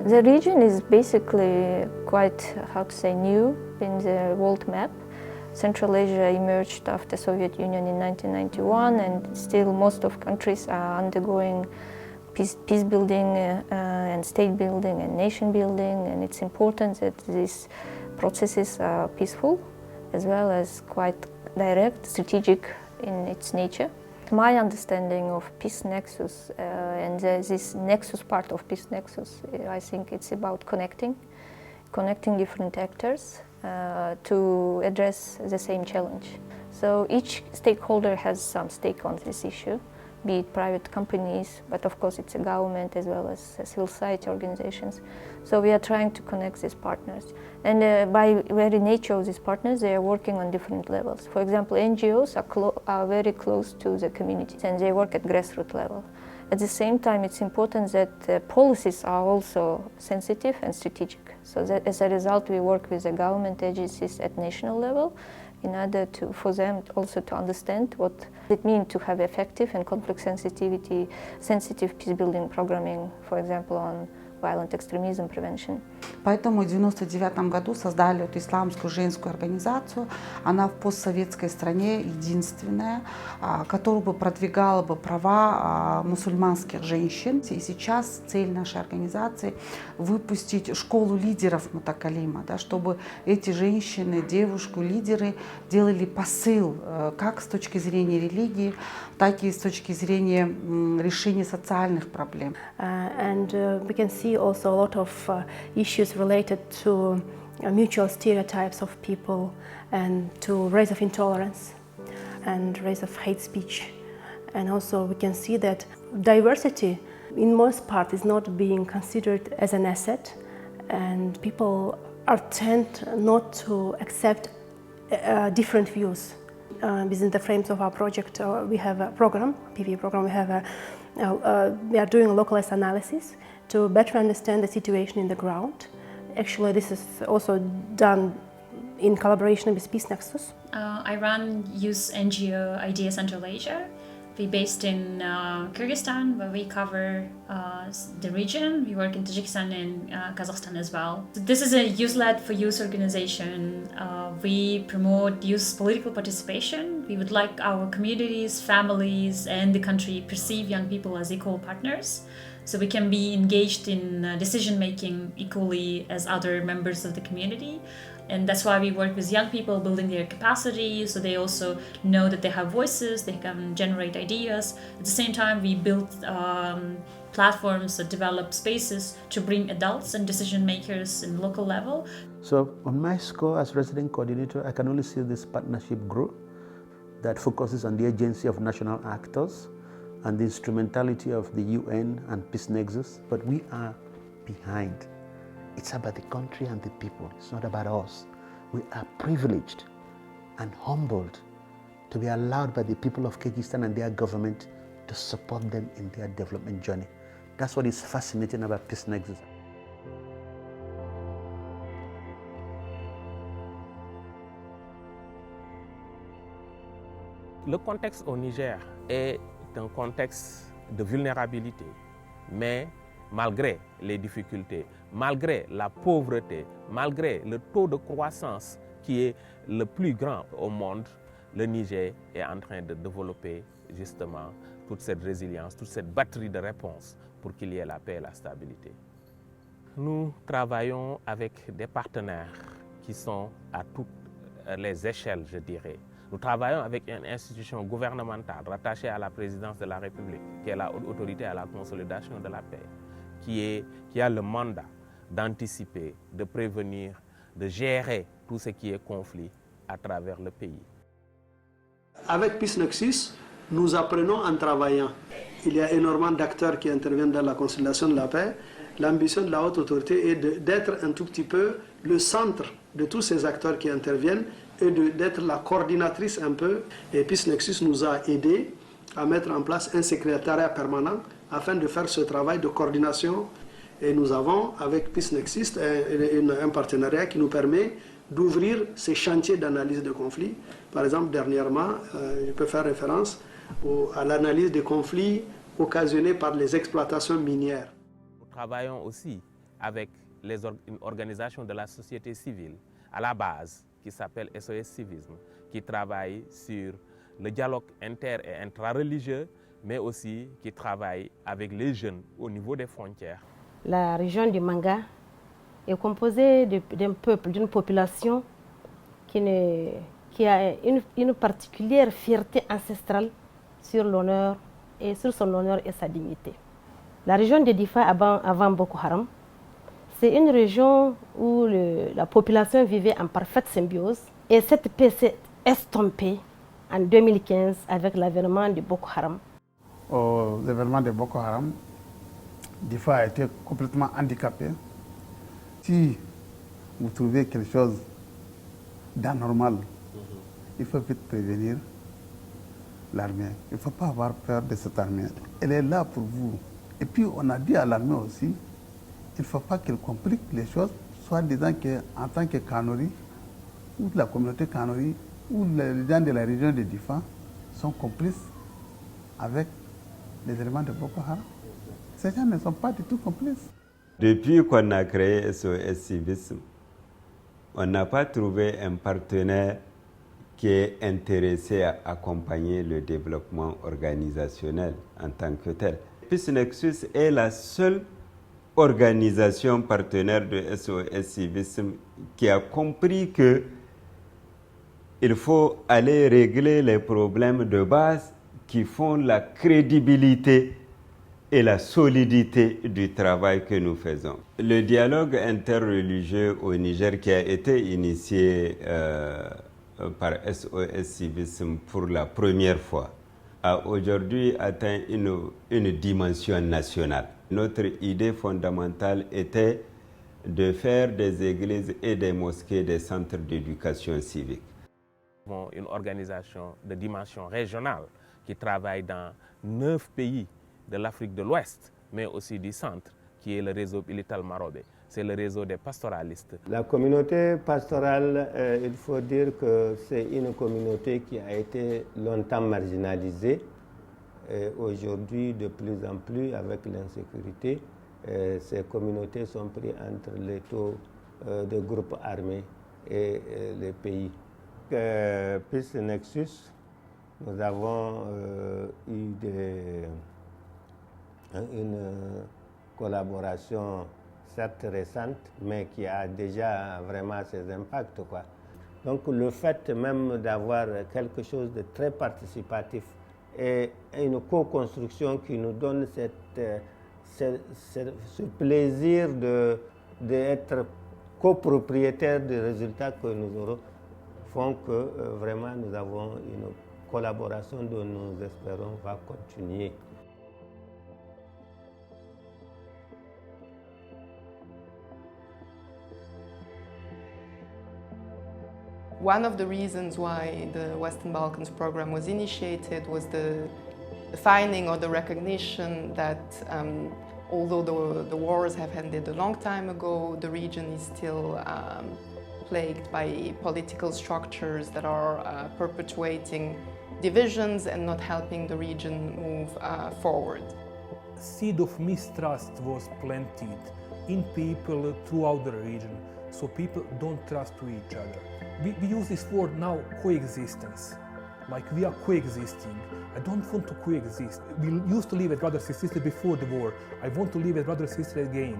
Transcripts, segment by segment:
The region is basically quite, how to say, new in the world map. Central Asia emerged after Soviet Union in 1991, and still most of countries are undergoing peace building and state building and nation building, and it's important that these processes are peaceful as well as quite direct, strategic in its nature. My understanding of PeaceNexus and this nexus part of PeaceNexus, I think it's about connecting different actors to address the same challenge. So each stakeholder has some stake on this issue, be it private companies, but of course it's a government as well as civil society organizations. So we are trying to connect these partners. And by very nature of these partners, they are working on different levels. For example, NGOs are very close to the communities and they work at grassroots level. At the same time, it's important that policies are also sensitive and strategic. So that as a result, we work with the government agencies at national level in order for them also to understand what it means to have effective and conflict sensitive peace-building programming, for example, on violent extremism prevention. Поэтому в 1999 году создали эту исламскую женскую организацию. Она в постсоветской стране единственная, которая бы продвигала бы права мусульманских женщин. И сейчас цель нашей организации – выпустить школу лидеров Мутакалима, да, чтобы эти женщины, девушки, лидеры делали посыл как с точки зрения религии, так и с точки зрения решения социальных проблем. We can see also a lot of issues related to mutual stereotypes of people and to rise of intolerance and rise of hate speech. And also we can see that diversity in most part is not being considered as an asset, and people tend not to accept different views. Within the frames of our project, we have a program, PV program, we are doing localized analysis to better understand the situation in the ground. Actually, this is also done in collaboration with PeaceNexus. I run Youth NGO Idea Central Asia. We're based in Kyrgyzstan, where we cover the region. We work in Tajikistan and Kazakhstan as well. This is a youth-led for youth organization. We promote youth political participation. We would like our communities, families, and the country perceive young people as equal partners, so we can be engaged in decision-making equally as other members of the community. And that's why we work with young people, building their capacity, so they also know that they have voices, they can generate ideas. At the same time, we build platforms that develop spaces to bring adults and decision makers in local level. So on my score as resident coordinator, I can only see this partnership grow that focuses on the agency of national actors and the instrumentality of the UN and PeaceNexus, but we are behind. It's about the country and the people. It's not about us. We are privileged and humbled to be allowed by the people of Kyrgyzstan and their government to support them in their development journey. That's what is fascinating about PeaceNexus. Le contexte au Niger est un contexte de vulnérabilité, mais malgré les difficultés, malgré la pauvreté, malgré le taux de croissance qui est le plus grand au monde, le Niger est en train de développer justement toute cette résilience, toute cette batterie de réponses pour qu'il y ait la paix et la stabilité. Nous travaillons avec des partenaires qui sont à toutes les échelles, je dirais. Nous travaillons avec une institution gouvernementale rattachée à la présidence de la République, qui est la haute autorité à la consolidation de la paix, qui a le mandat d'anticiper, de prévenir, de gérer tout ce qui est conflit à travers le pays. Avec PeaceNexus, nous apprenons en travaillant. Il y a énormément d'acteurs qui interviennent dans la consolidation de la paix. L'ambition de la haute autorité est d'être un tout petit peu le centre de tous ces acteurs qui interviennent et d'être la coordinatrice un peu. Et PeaceNexus nous a aidés à mettre en place un secrétariat permanent afin de faire ce travail de coordination. Et nous avons, avec PeaceNexus, un partenariat qui nous permet d'ouvrir ces chantiers d'analyse de conflits. Par exemple, dernièrement, je peux faire référence à l'analyse des conflits occasionnés par les exploitations minières. Nous travaillons aussi avec une organisation de la société civile à la base qui s'appelle SOS Civisme, qui travaille sur le dialogue inter- et intra-religieux, mais aussi qui travaille avec les jeunes au niveau des frontières. La région du Manga est composée d'un peuple, d'une population qui a une particulière fierté ancestrale sur l'honneur et sur son honneur et sa dignité. La région de Difa avant Boko Haram, c'est une région où la population vivait en parfaite symbiose et cette paix s'est estompée en 2015 avec l'avènement de Boko Haram. Aux événements de Boko Haram, Difa a été complètement handicapé. Si vous trouvez quelque chose d'anormal, il faut vite prévenir l'armée. Il ne faut pas avoir peur de cette armée. Elle est là pour vous. Et puis on a dit à l'armée aussi, il ne faut pas qu'elle complique les choses, soit disant qu'en tant que Kanori, ou de la communauté Kanori, ou les gens de la région de Difa sont complices avec les éléments de Boko Haram. Ces gens ne sont pas du tout complices. Depuis qu'on a créé SOS Civisme, on n'a pas trouvé un partenaire qui est intéressé à accompagner le développement organisationnel en tant que tel. PeaceNexus est la seule organisation partenaire de SOS Civisme qui a compris que il faut aller régler les problèmes de base qui font la crédibilité et la solidité du travail que nous faisons. Le dialogue interreligieux au Niger qui a été initié par SOS Civisme pour la première fois a aujourd'hui atteint une dimension nationale. Notre idée fondamentale était de faire des églises et des mosquées des centres d'éducation civique. Une organisation de dimension régionale qui travaille dans 9 pays de l'Afrique de l'Ouest, mais aussi du centre, qui est le réseau Bilital Marobé. C'est le réseau des pastoralistes. La communauté pastorale, il faut dire que c'est une communauté qui a été longtemps marginalisée. Aujourd'hui, de plus en plus, avec l'insécurité, ces communautés sont prises entre les taux de groupes armés et les pays. PeaceNexus, nous avons eu une collaboration certes récente, mais qui a déjà vraiment ses impacts, quoi. Donc le fait même d'avoir quelque chose de très participatif et une co-construction qui nous donne ce plaisir d'être copropriétaire des résultats que nous aurons, font que vraiment nous avons une collaboration dont nous espérons va continuer. One of the reasons why the Western Balkans program was initiated was the finding or the recognition that although the wars have ended a long time ago, the region is still plagued by political structures that are perpetuating divisions and not helping the region move forward. Seed of mistrust was planted in people throughout the region, so people don't trust to each other. We use this word now, coexistence, like we are coexisting. I don't want to coexist. We used to live as brothers and sisters before the war. I want to live as brothers and sisters again.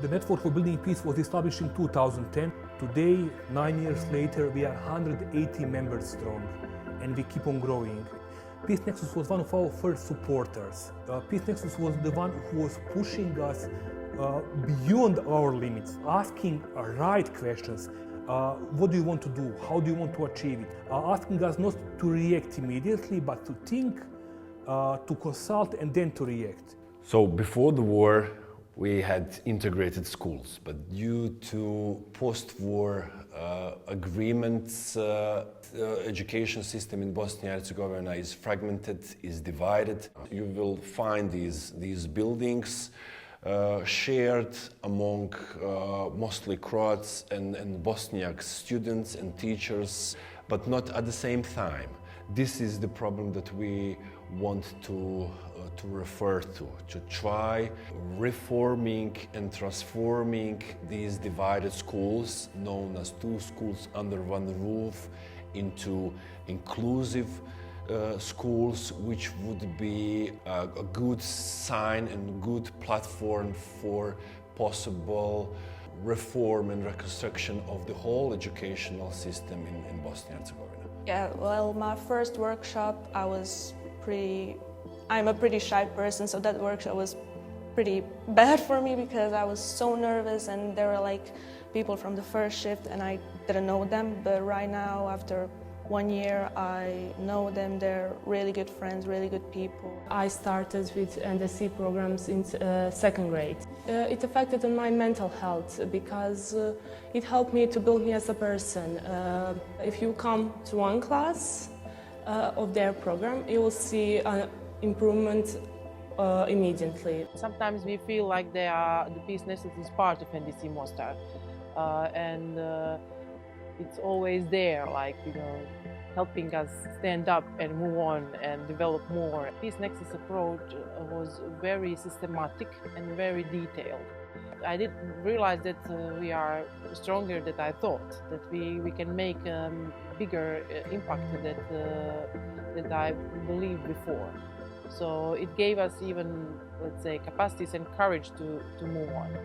The Network for Building Peace was established in 2010. Today, 9 years later, we are 180 members strong, and we keep on growing. PeaceNexus was one of our first supporters. PeaceNexus was the one who was pushing us beyond our limits, asking right questions. What do you want to do? How do you want to achieve it? Asking us not to react immediately, but to think, to consult, and then to react. So before the war, we had integrated schools, but due to post-war agreements, the education system in Bosnia and Herzegovina is fragmented, is divided. You will find these buildings shared among mostly Croats and Bosniak students and teachers, but not at the same time. This is the problem that we want to refer to try reforming and transforming these divided schools, known as two schools under one roof, into inclusive schools, which would be a good sign and good platform for possible reform and reconstruction of the whole educational system in Bosnia and Herzegovina. Yeah, well, my first workshop, I'm a pretty shy person, so that workshop was pretty bad for me because I was so nervous, and there were like people from the first shift and I didn't know them. But right now, after 1 year, I know them. They're really good friends, really good people. I started with NDC programs in second grade. It affected on my mental health because it helped me to build me as a person. If you come to one class of their program, you will see an improvement immediately. Sometimes we feel like the PeaceNexus is part of NDC Mostar, and it's always there, like, you know, helping us stand up and move on and develop more. PeaceNexus approach was very systematic and very detailed. I didn't realize that we are stronger than I thought, that we can make bigger impact that I believed before. So it gave us even, let's say, capacities and courage to move on.